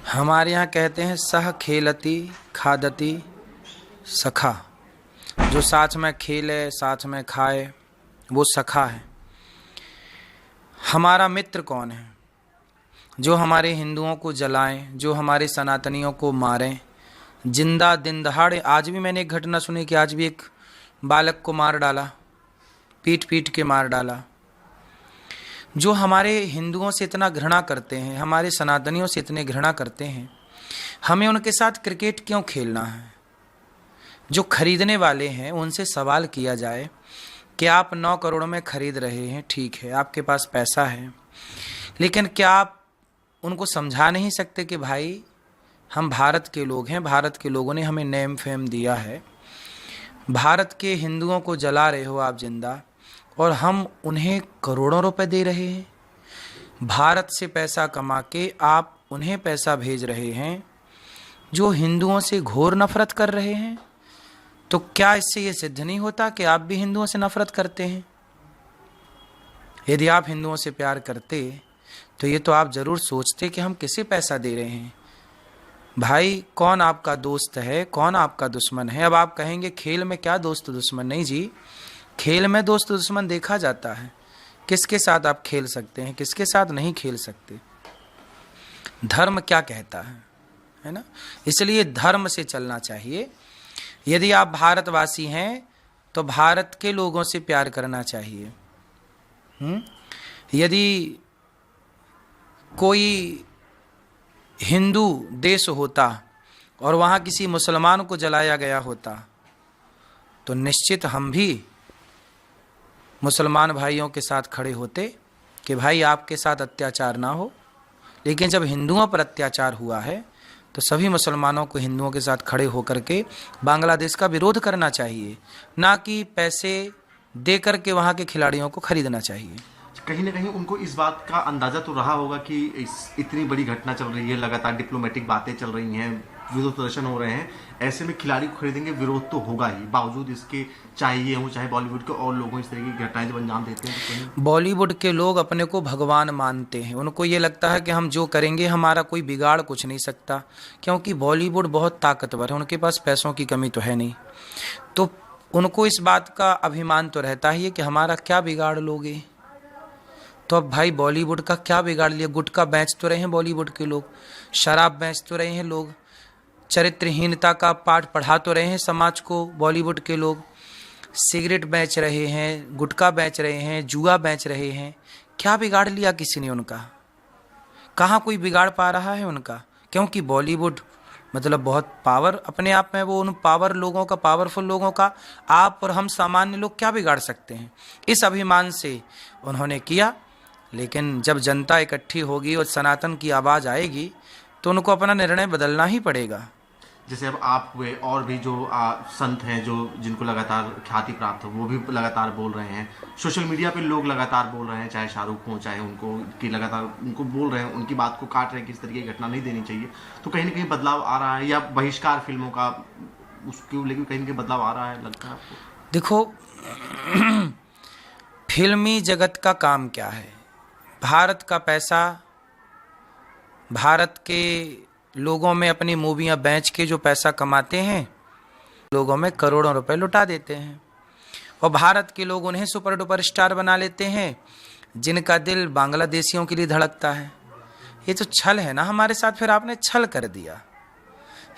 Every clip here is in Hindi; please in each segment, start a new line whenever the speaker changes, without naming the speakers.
हमारे यहाँ कहते हैं सह खेलती खादती सखा। जो साथ में खेले साथ में खाए वो सखा है। हमारा मित्र कौन है? जो हमारे हिंदुओं को जलाएं, जो हमारे सनातनियों को मारें जिंदा दिन दहाड़े। आज भी मैंने एक घटना सुनी कि आज भी एक बालक को मार डाला, पीट पीट के मार डाला। जो हमारे हिंदुओं से इतना घृणा करते हैं, हमारे सनातनियों से इतने घृणा करते हैं, हमें उनके साथ क्रिकेट क्यों खेलना है? जो खरीदने वाले हैं उनसे सवाल किया जाए कि आप 9 करोड़ में खरीद रहे हैं, ठीक है, आपके पास पैसा है, लेकिन क्या आप उनको समझा नहीं सकते कि भाई हम भारत के लोग हैं, भारत के लोगों ने हमें नेम फेम दिया है, भारत के हिंदुओं को जला रहे हो आप जिंदा, और हम उन्हें करोड़ों रुपए दे रहे हैं। भारत से पैसा कमा के आप उन्हें पैसा भेज रहे हैं जो हिंदुओं से घोर नफरत कर रहे हैं। तो क्या इससे ये सिद्ध नहीं होता कि आप भी हिंदुओं से नफरत करते हैं? यदि आप हिंदुओं से प्यार करते तो ये तो आप जरूर सोचते कि हम किसे पैसा दे रहे हैं। भाई कौन आपका दोस्त है, कौन आपका दुश्मन है? अब आप कहेंगे खेल में क्या दोस्त दुश्मन? नहीं जी, खेल में दोस्त दुश्मन देखा जाता है। किसके साथ आप खेल सकते हैं, किसके साथ नहीं खेल सकते। धर्म क्या कहता है ना? इसलिए धर्म से चलना चाहिए। यदि आप भारतवासी हैं तो भारत के लोगों से प्यार करना चाहिए। यदि कोई हिंदू देश होता और वहाँ किसी मुसलमान को जलाया गया होता तो निश्चित हम भी मुसलमान भाइयों के साथ खड़े होते कि भाई आपके साथ अत्याचार ना हो। लेकिन जब हिंदुओं पर अत्याचार हुआ है तो सभी मुसलमानों को हिंदुओं के साथ खड़े होकर के बांग्लादेश का विरोध करना चाहिए, ना कि पैसे दे करके वहाँ के खिलाड़ियों को खरीदना चाहिए।
कहीं ना कहीं उनको इस बात का अंदाजा तो रहा होगा कि इतनी बड़ी घटना चल रही है, लगातार डिप्लोमेटिक बातें चल रही हैं, विरोध प्रदर्शन हो रहे हैं, ऐसे में खिलाड़ी को खरीदेंगे, विरोध तो होगा ही। बावजूद इसके चाहे ये हो चाहे बॉलीवुड के और लोग इस तरह की घटनाएं जब अंजाम देते हैं तो
बॉलीवुड के लोग अपने को भगवान मानते हैं। उनको ये लगता है कि हम जो करेंगे हमारा कोई बिगाड़ कुछ नहीं सकता, क्योंकि बॉलीवुड बहुत ताकतवर है, उनके पास पैसों की कमी तो है नहीं। तो उनको इस बात का अभिमान तो रहता ही है कि हमारा क्या बिगाड़ लोगे। तो अब भाई बॉलीवुड का क्या बिगाड़ लिया? गुटखा बेच तो रहे हैं बॉलीवुड के लोग, शराब बेच तो रहे हैं लोग, चरित्रहीनता का पाठ पढ़ा तो रहे हैं समाज को बॉलीवुड के लोग, सिगरेट बेच रहे हैं, गुटखा बेच रहे हैं, जुआ बेच रहे हैं। क्या बिगाड़ लिया किसी ने उनका? कहाँ कोई बिगाड़ पा रहा है उनका? क्योंकि बॉलीवुड मतलब बहुत पावर अपने आप में, वो उन पावर लोगों का, पावरफुल लोगों का आप और हम सामान्य लोग क्या बिगाड़ सकते हैं? इस अभिमान से उन्होंने किया। लेकिन जब जनता इकट्ठी होगी और सनातन की आवाज़ आएगी तो उनको अपना निर्णय बदलना ही पड़ेगा।
जैसे अब आप हुए और भी जो संत हैं जो जिनको लगातार ख्याति प्राप्त हो, वो भी लगातार बोल रहे हैं, सोशल मीडिया पे लोग लगातार बोल रहे हैं, चाहे शाहरुख हो चाहे उनको कि लगातार उनको बोल रहे हैं, उनकी बात को काट रहे हैं कि इस तरीके की घटना नहीं देनी चाहिए। तो कहीं ना कहीं बदलाव आ रहा है, या बहिष्कार फिल्मों का उसके लेकिन कहीं ना कहीं बदलाव आ रहा है, लगता है आपको?
देखो फिल्मी जगत का काम क्या है? भारत का पैसा, भारत के लोगों में अपनी मूवियाँ बेच के जो पैसा कमाते हैं, लोगों में करोड़ों रुपए लुटा देते हैं, और भारत के लोग उन्हें सुपर डुपर स्टार बना लेते हैं जिनका दिल बांग्लादेशियों के लिए धड़कता है। ये तो छल है ना हमारे साथ। फिर आपने छल कर दिया,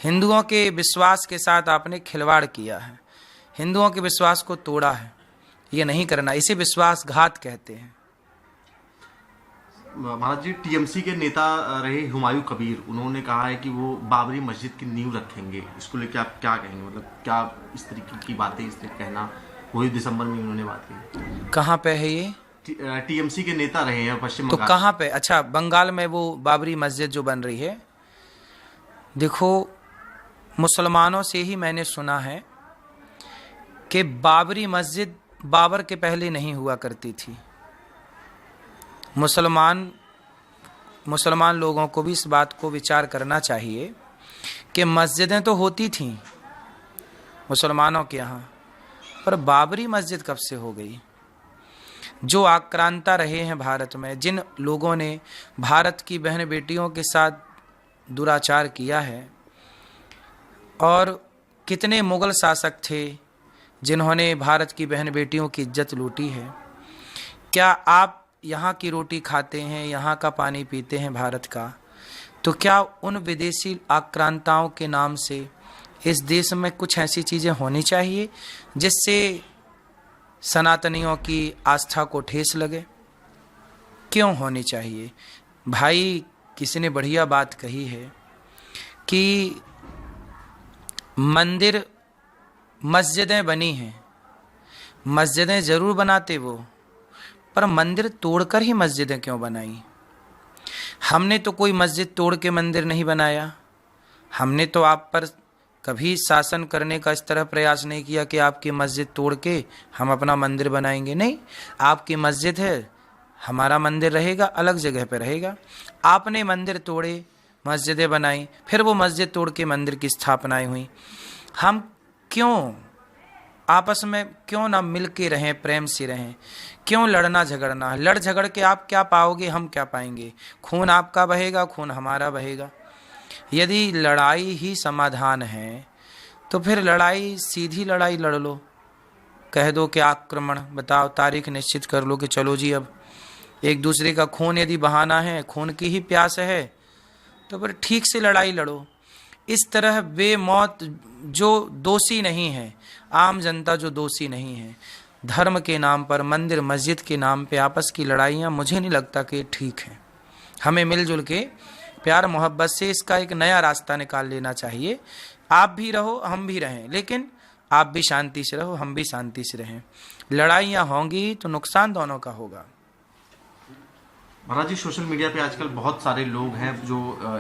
हिंदुओं के विश्वास के साथ आपने खिलवाड़ किया है, हिंदुओं के विश्वास को तोड़ा है। ये नहीं करना, इसे विश्वासघात कहते हैं।
महाराज जी, टीएमसी के नेता रहे हुमायूं कबीर, उन्होंने कहा है कि वो बाबरी मस्जिद की नींव रखेंगे। इसको लेकर आप क्या कहेंगे? मतलब क्या इस तरीके की बातें, इस तरीके कहना, वही दिसंबर में उन्होंने बात की।
कहाँ पे है ये?
टीएमसी के नेता रहे हैं पश्चिम
तो
बंगाल।
कहाँ पे? अच्छा, बंगाल में वो बाबरी मस्जिद जो बन रही है। देखो मुसलमानों से ही मैंने सुना है कि बाबरी मस्जिद बाबर के पहले नहीं हुआ करती थी। मुसलमान लोगों को भी इस बात को विचार करना चाहिए कि मस्जिदें तो होती थीं मुसलमानों के यहाँ, पर बाबरी मस्जिद कब से हो गई? जो आक्रांता रहे हैं भारत में, जिन लोगों ने भारत की बहन बेटियों के साथ दुराचार किया है, और कितने मुगल शासक थे जिन्होंने भारत की बहन बेटियों की इज्जत लूटी है। क्या आप यहाँ की रोटी खाते हैं, यहाँ का पानी पीते हैं भारत का, तो क्या उन विदेशी आक्रांताओं के नाम से इस देश में कुछ ऐसी चीज़ें होनी चाहिए जिससे सनातनियों की आस्था को ठेस लगे? क्यों होनी चाहिए? भाई, किसी ने बढ़िया बात कही है कि मंदिर, मस्जिदें बनी हैं, मस्जिदें ज़रूर बनाते वो, पर मंदिर तोड़कर ही मस्जिदें क्यों बनाई? हमने तो कोई मस्जिद तोड़ के मंदिर नहीं बनाया। हमने तो आप पर कभी शासन करने का इस तरह प्रयास नहीं किया कि आपकी मस्जिद तोड़ के हम अपना मंदिर बनाएंगे। नहीं, आपकी मस्जिद है, हमारा मंदिर रहेगा, अलग जगह पर रहेगा। आपने मंदिर तोड़े, मस्जिदें बनाई, फिर वो मस्जिद तोड़ के मंदिर की स्थापनाएं हुई। हम क्यों आपस में क्यों ना मिल के रहें, प्रेम से रहें? क्यों लड़ना झगड़ना? लड़ झगड़ के आप क्या पाओगे, हम क्या पाएंगे? खून आपका बहेगा, खून हमारा बहेगा। यदि लड़ाई ही समाधान है तो फिर लड़ाई, सीधी लड़ाई लड़ लो, कह दो कि आक्रमण, बताओ, तारीख निश्चित कर लो कि चलो जी अब एक दूसरे का खून यदि बहाना है, खून की ही प्यास है, तो फिर ठीक से लड़ाई लड़ो। इस तरह बेमौत जो दोषी नहीं है, आम जनता जो दोषी नहीं है, धर्म के नाम पर, मंदिर मस्जिद के नाम पे आपस की लड़ाइयाँ, मुझे नहीं लगता कि ठीक है। हमें मिलजुल के प्यार मोहब्बत से इसका एक नया रास्ता निकाल लेना चाहिए। आप भी रहो, हम भी रहें, लेकिन आप भी शांति से रहो, हम भी शांति से रहें। लड़ाइयाँ होंगी तो नुकसान दोनों का होगा।
महाराज जी, सोशल मीडिया पे आजकल बहुत सारे लोग हैं जो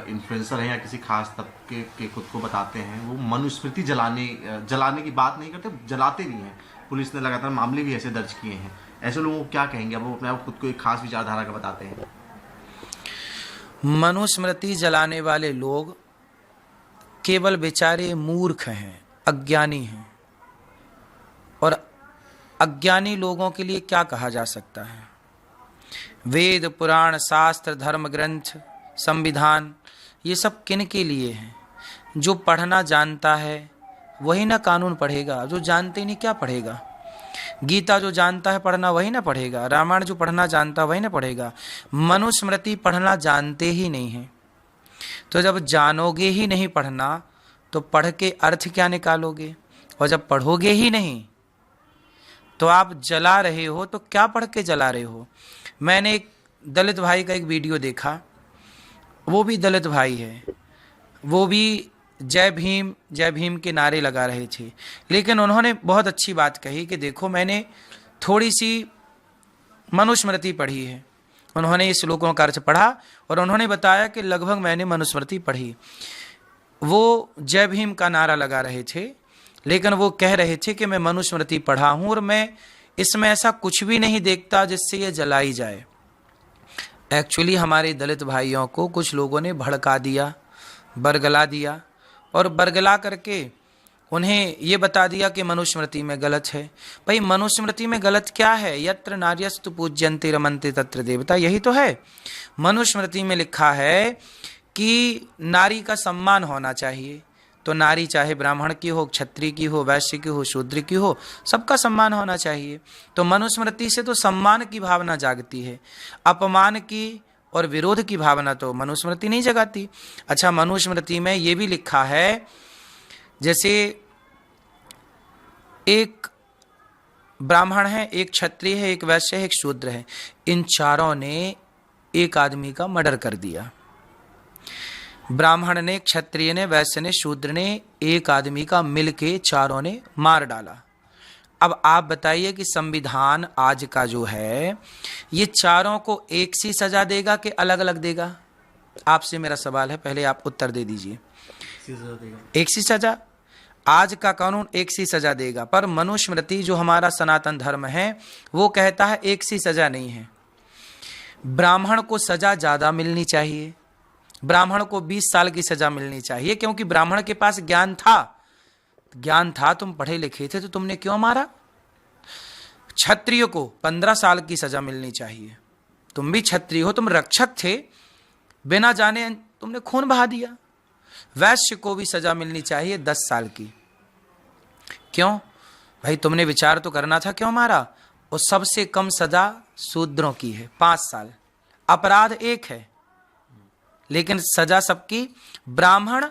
इन्फ्लुएंसर हैं या किसी खास तबके के खुद को बताते हैं, वो मनुस्मृति जलाने की बात नहीं करते, जलाते भी हैं। पुलिस ने लगातार मामले भी ऐसे दर्ज किए हैं। ऐसे लोगों को क्या कहेंगे? वो अपने आप खुद को एक खास विचारधारा का बताते हैं।
मनुस्मृति जलाने वाले लोग केवल बेचारे मूर्ख हैं, अज्ञानी हैं। और अज्ञानी लोगों के लिए क्या कहा जा सकता है? वेद, पुराण, शास्त्र, धर्म ग्रंथ, संविधान, ये सब किन के लिए हैं? जो पढ़ना जानता है वही ना कानून पढ़ेगा, जो जानते नहीं क्या पढ़ेगा? गीता जो जानता है पढ़ना वही ना पढ़ेगा, रामायण जो पढ़ना जानता वही ना पढ़ेगा। मनुस्मृति पढ़ना जानते ही नहीं है, तो जब जानोगे ही नहीं पढ़ना तो पढ़ के अर्थ क्या निकालोगे? और जब पढ़ोगे ही नहीं तो आप जला रहे हो, तो क्या पढ़ के जला रहे हो? मैंने एक दलित भाई का एक वीडियो देखा, वो भी दलित भाई है, वो भी जय भीम के नारे लगा रहे थे, लेकिन उन्होंने बहुत अच्छी बात कही कि देखो, मैंने थोड़ी सी मनुस्मृति पढ़ी है। उन्होंने इस श्लोकों का अर्थ पढ़ा और उन्होंने बताया कि लगभग मैंने मनुस्मृति पढ़ी। वो जय भीम का नारा लगा रहे थे, लेकिन वो कह रहे थे कि मैं मनुस्मृति पढ़ा हूँ और मैं इसमें ऐसा कुछ भी नहीं देखता जिससे ये जलाई जाए। एक्चुअली हमारे दलित भाइयों को कुछ लोगों ने भड़का दिया, बरगला दिया, और बरगला करके उन्हें ये बता दिया कि मनुस्मृति में गलत है। भाई, मनुस्मृति में गलत क्या है? यत्र नार्यस्तु पूज्यन्ते रमन्ते तत्र देवता, यही तो है। मनुस्मृति में लिखा है कि नारी का सम्मान होना चाहिए, तो नारी चाहे ब्राह्मण की हो, क्षत्रिय की हो, वैश्य की हो, शूद्र की हो, सबका सम्मान होना चाहिए। तो मनुस्मृति से तो सम्मान की भावना जागती है, अपमान की और विरोध की भावना तो मनुस्मृति नहीं जगाती। अच्छा, मनुस्मृति में ये भी लिखा है, जैसे एक ब्राह्मण है, एक क्षत्रिय है, एक वैश्य है, एक शूद्र है, इन चारों ने एक आदमी का मर्डर कर दिया। ब्राह्मण ने, क्षत्रिय ने, वैश्य ने, शूद्र ने, एक आदमी का मिलके चारों ने मार डाला। अब आप बताइए कि संविधान आज का जो है, ये चारों को एक सी सजा देगा कि अलग अलग देगा? आपसे मेरा सवाल है, पहले आप उत्तर दे दीजिए। एक सी सजा। आज का कानून एक सी सजा देगा, पर मनुस्मृति जो हमारा सनातन धर्म है वो कहता है एक सी सजा नहीं है। ब्राह्मण को सजा ज़्यादा मिलनी चाहिए, ब्राह्मण को 20 साल की सजा मिलनी चाहिए, क्योंकि ब्राह्मण के पास ज्ञान था, तुम पढ़े लिखे थे तो तुमने क्यों मारा? क्षत्रिय को 15 साल की सजा मिलनी चाहिए, तुम भी क्षत्रिय हो, तुम रक्षक थे, बिना जाने तुमने खून बहा दिया। वैश्य को भी सजा मिलनी चाहिए 10 साल की। क्यों भाई, तुमने विचार तो करना था, क्यों मारा? और सबसे कम सजा शूद्रों की है 5 साल, अपराध एक है लेकिन सजा सबकी। ब्राह्मण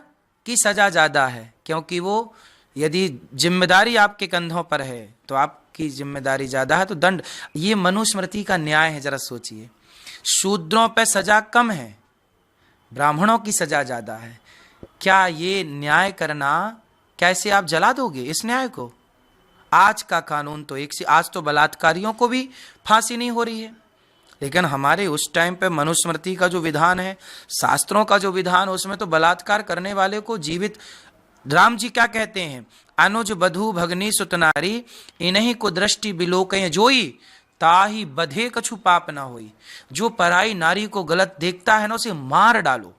की सजा ज्यादा है, क्योंकि वो यदि जिम्मेदारी आपके कंधों पर है तो आपकी जिम्मेदारी ज्यादा है, तो दंड। ये मनुस्मृति का न्याय है, जरा सोचिए। शूद्रों पर सजा कम है, ब्राह्मणों की सजा ज्यादा है। क्या ये न्याय करना, कैसे आप जला दोगे इस न्याय को? आज का कानून तो एक से, आज तो बलात्कारियों को भी फांसी नहीं हो रही है, लेकिन हमारे उस टाइम पे मनुस्मृति का जो विधान है, शास्त्रों का जो विधान, उसमें तो बलात्कार करने वाले को जीवित। राम जी क्या कहते हैं? अनुज बधू भगनी सुतनारी इन्हीं को दृष्टि बिलोके जोई ताही बधे कछु पाप ना होई। जो पराई नारी को गलत देखता है ना, उसे मार डालो।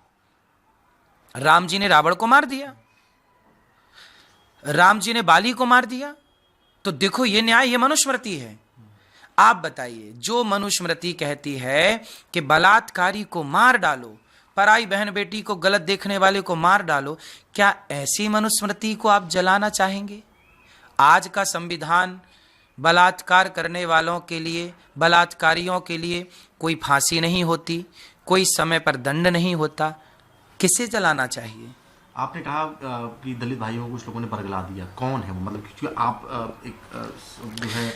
राम जी ने रावण को मार दिया, राम जी ने बाली को मार दिया। तो देखो ये न्याय, ये मनुस्मृति है। आप बताइए, जो मनुस्मृति कहती है कि बलात्कारी को मार डालो, पराई बहन बेटी को गलत देखने वाले को मार डालो, क्या ऐसी मनुस्मृति को आप जलाना चाहेंगे? आज का संविधान बलात्कार करने वालों के लिए, बलात्कारियों के लिए कोई फांसी नहीं होती, कोई समय पर दंड नहीं होता, किसे जलाना चाहिए?
आपने कहा कि दलित भाइयों को कुछ लोगों ने बरगला दिया, कौन है वो? मतलब क्योंकि आप जो है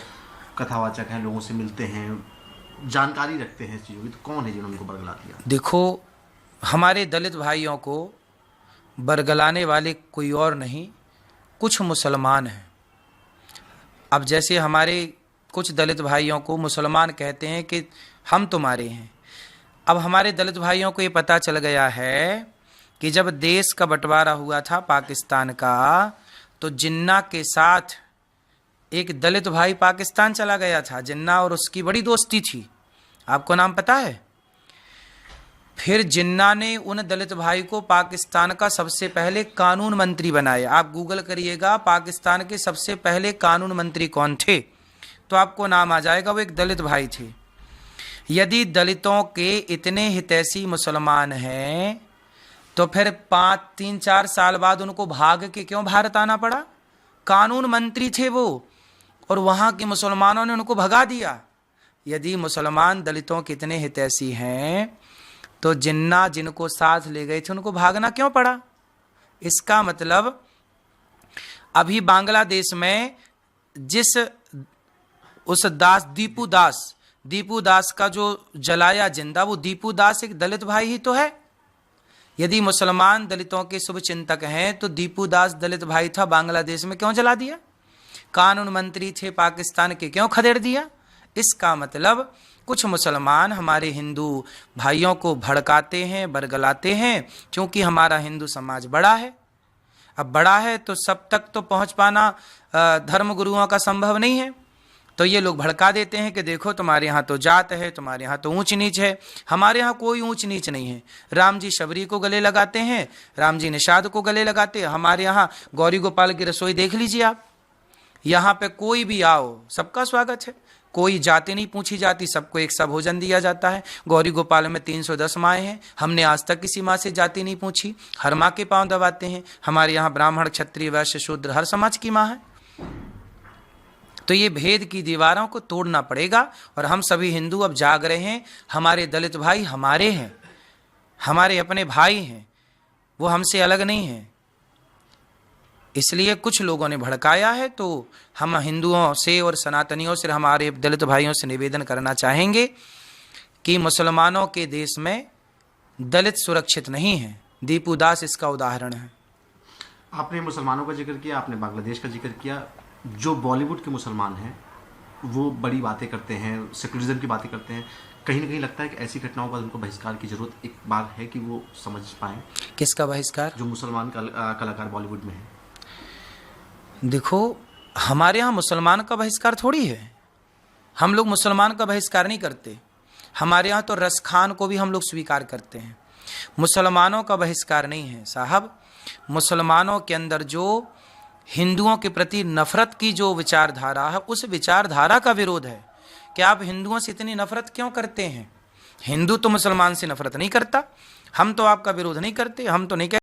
कथावाचक हैं, लोगों से मिलते हैं, जानकारी रखते हैं इस चीज़ों की, तो कौन है जिन्होंने उनको बरगला दिया?
देखो, हमारे दलित भाइयों को बरगलाने वाले कोई और नहीं, कुछ मुसलमान हैं। अब जैसे हमारे कुछ दलित भाइयों को मुसलमान कहते हैं कि हम तुम्हारे हैं। अब हमारे दलित भाइयों को ये पता चल गया है कि जब देश का बंटवारा हुआ था पाकिस्तान का, तो जिन्ना के साथ एक दलित भाई पाकिस्तान चला गया था। जिन्ना और उसकी बड़ी दोस्ती थी, आपको नाम पता है? फिर जिन्ना ने उन दलित भाई को पाकिस्तान का सबसे पहले कानून मंत्री बनाया। आप गूगल करिएगा पाकिस्तान के सबसे पहले कानून मंत्री कौन थे, तो आपको नाम आ जाएगा, वो एक दलित भाई थे। यदि दलितों के इतने हितैषी मुसलमान हैं, तो फिर 3-4 साल बाद उनको भाग के क्यों भारत आना पड़ा? कानून मंत्री थे वो, और वहाँ के मुसलमानों ने उनको भगा दिया। यदि मुसलमान दलितों के इतने हितैषी हैं, तो जिन्ना जिनको साथ ले गए थे उनको भागना क्यों पड़ा? इसका मतलब अभी बांग्लादेश में जिस उस दीपू दास का जो जलाया जिंदा, वो दीपू दास एक दलित भाई ही तो है। यदि मुसलमान दलितों के शुभ चिंतक हैं, तो दीपू दास दलित भाई था, बांग्लादेश में क्यों जला दिया? कानून मंत्री थे पाकिस्तान के, क्यों खदेड़ दिया? इसका मतलब कुछ मुसलमान हमारे हिंदू भाइयों को भड़काते हैं, बरगलाते हैं, क्योंकि हमारा हिंदू समाज बड़ा है। अब बड़ा है तो सब तक तो पहुंच पाना धर्म गुरुओं का संभव नहीं है, तो ये लोग भड़का देते हैं कि देखो तुम्हारे यहाँ तो जात है, तुम्हारे यहाँ तो ऊंच नीच है। हमारे यहाँ कोई ऊंच नीच नहीं है। राम जी शबरी को गले लगाते हैं, राम जी निषाद को गले लगाते हैं। हमारे यहाँ गौरी गोपाल की रसोई देख लीजिए आप, यहाँ पे कोई भी आओ सबका स्वागत है, कोई जाति नहीं पूछी जाती, सबको एक सा भोजन दिया जाता है। गौरी गोपाल में 310 माएँ हैं, हमने आज तक किसी माँ से जाति नहीं पूछी, हर माँ के पाँव दबाते हैं। हमारे यहाँ ब्राह्मण क्षत्रिय वैश्य शूद्र हर समाज की माँ है। तो ये भेद की दीवारों को तोड़ना पड़ेगा, और हम सभी हिंदू अब जाग रहे हैं। हमारे दलित भाई हमारे हैं, हमारे अपने भाई हैं, वो हमसे अलग नहीं हैं। इसलिए कुछ लोगों ने भड़काया है, तो हम हिंदुओं से और सनातनियों से, हमारे दलित भाइयों से निवेदन करना चाहेंगे कि मुसलमानों के देश में दलित सुरक्षित नहीं है। दीपू दास इसका उदाहरण है।
आपने मुसलमानों का जिक्र किया, आपने बांग्लादेश का जिक्र किया। जो बॉलीवुड के मुसलमान हैं वो बड़ी बातें करते हैं, सेकुलरिज्म की बातें करते हैं। कहीं ना कहीं लगता है कि ऐसी घटनाओं पर उनको बहिष्कार की जरूरत एक बार है कि वो समझ पाएं।
किसका बहिष्कार?
जो मुसलमान कलाकार बॉलीवुड में हैं।
देखो, हमारे यहाँ मुसलमान का बहिष्कार थोड़ी है, हम लोग मुसलमान का बहिष्कार नहीं करते। हमारे यहाँ तो रस खान को भी हम लोग स्वीकार करते हैं, मुसलमानों का बहिष्कार नहीं है साहब। मुसलमानों के अंदर जो हिंदुओं के प्रति नफरत की जो विचारधारा है, उस विचारधारा का विरोध है कि आप हिंदुओं से इतनी नफरत क्यों करते हैं। हिंदू तो मुसलमान से नफरत नहीं करता, हम तो आपका विरोध नहीं करते, हम तो नहीं कहते